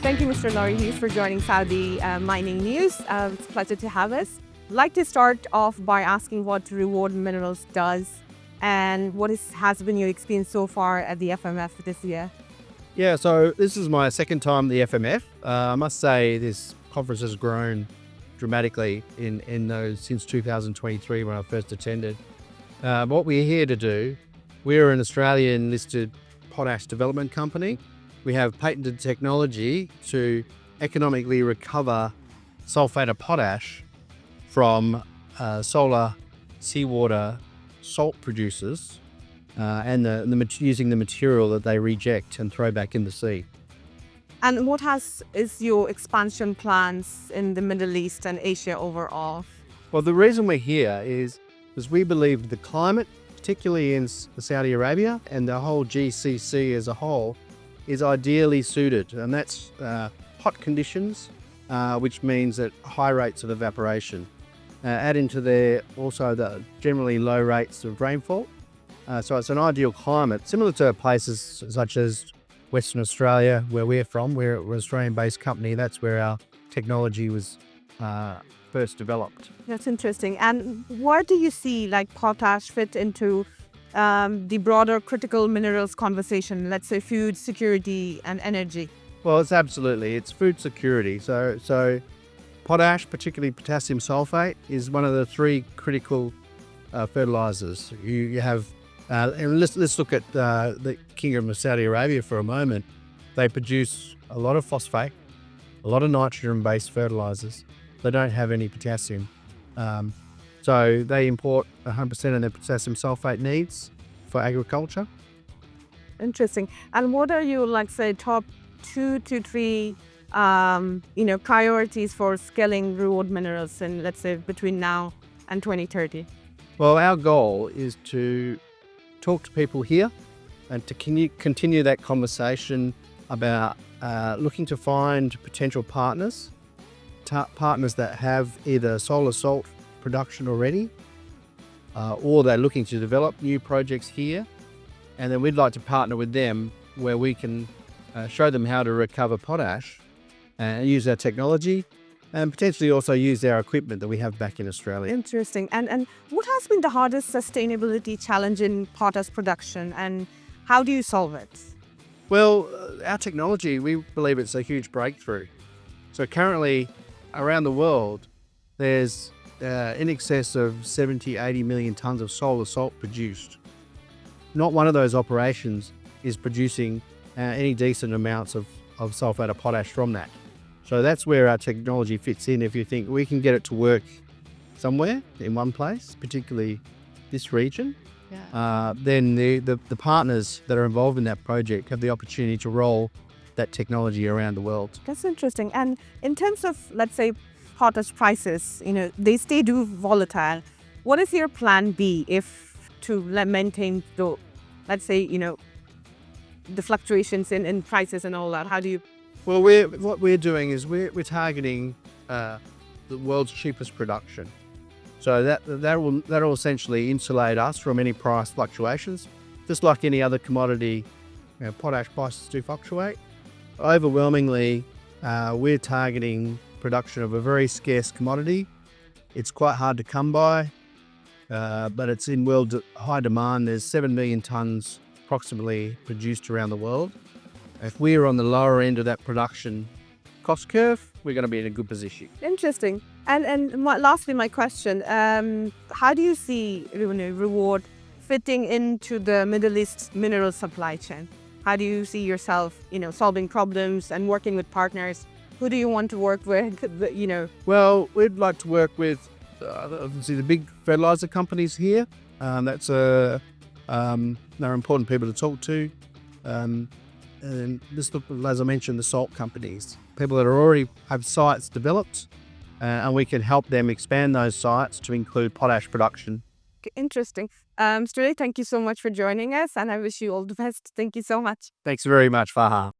Thank you, Mr. Lorry Hughes, for joining Saudi Mining News. It's a pleasure to have us. I'd like to start off by asking what Reward Minerals does and what has been your experience so far at the FMF this year. Yeah, so this is my second time at the FMF. I must say this conference has grown dramatically in those since 2023 when I first attended. What we're here to do, we're an Australian listed potash development company. We have patented technology to economically recover sulfate of potash from solar seawater salt producers and using the material that they reject and throw back in the sea. And what is your expansion plans in the Middle East and Asia overall? Well, the reason we're here is because we believe the climate, particularly in Saudi Arabia and the whole GCC as a whole, is ideally suited, and that's hot conditions, which means that high rates of evaporation. Add into there also the generally low rates of rainfall. So it's an ideal climate, similar to places such as Western Australia, where we're from. We're an Australian-based company. That's where our technology was first developed. That's interesting. And where do you see potash fit into the broader critical minerals conversation, let's say food security and energy? Well, it's food security. So potash, particularly potassium sulfate, is one of the three critical fertilizers. You have, and let's look at the Kingdom of Saudi Arabia for a moment. They produce a lot of phosphate, a lot of nitrogen-based fertilizers. They don't have any potassium. So they import 100% of their potassium sulfate needs for agriculture. Interesting. And what are your, top 2 to 3 priorities for scaling Reward Minerals in, let's say, between now and 2030? Well, our goal is to talk to people here and to continue that conversation about looking to find potential partners that have either solar salt production already, or they're looking to develop new projects here. And then we'd like to partner with them where we can show them how to recover potash and use our technology and potentially also use our equipment that we have back in Australia. Interesting. And what has been the hardest sustainability challenge in potash production, and how do you solve it? Well, our technology, we believe it's a huge breakthrough. So currently around the world, there's in excess of 70, 80 million tonnes of solar salt produced. Not one of those operations is producing any decent amounts of sulfate of potash from that. So that's where our technology fits in. If you think we can get it to work somewhere in one place, particularly this region, then the partners that are involved in that project have the opportunity to roll that technology around the world. That's interesting. And in terms of, let's say, potash prices, they stay volatile. What is your plan B if to maintain the, let's say, the fluctuations in prices and all that? How do you? Well, what we're doing is we're targeting the world's cheapest production. So that will essentially insulate us from any price fluctuations. Just like any other commodity, potash prices do fluctuate. Overwhelmingly, we're targeting production of a very scarce commodity. It's quite hard to come by, but it's in world high demand. There's 7 million tonnes approximately produced around the world. If we're on the lower end of that production cost curve, we're going to be in a good position. Interesting. And lastly, my question, how do you see Reward fitting into the Middle East mineral supply chain? How do you see yourself, solving problems and working with partners? Who do you want to work with, Well, we'd like to work with, obviously, the big fertilizer companies here. They're important people to talk to. And this, as I mentioned, the salt companies, people that already have sites developed, and we can help them expand those sites to include potash production. Interesting. Mr. Ray, thank you so much for joining us, and I wish you all the best. Thank you so much. Thanks very much, Faha.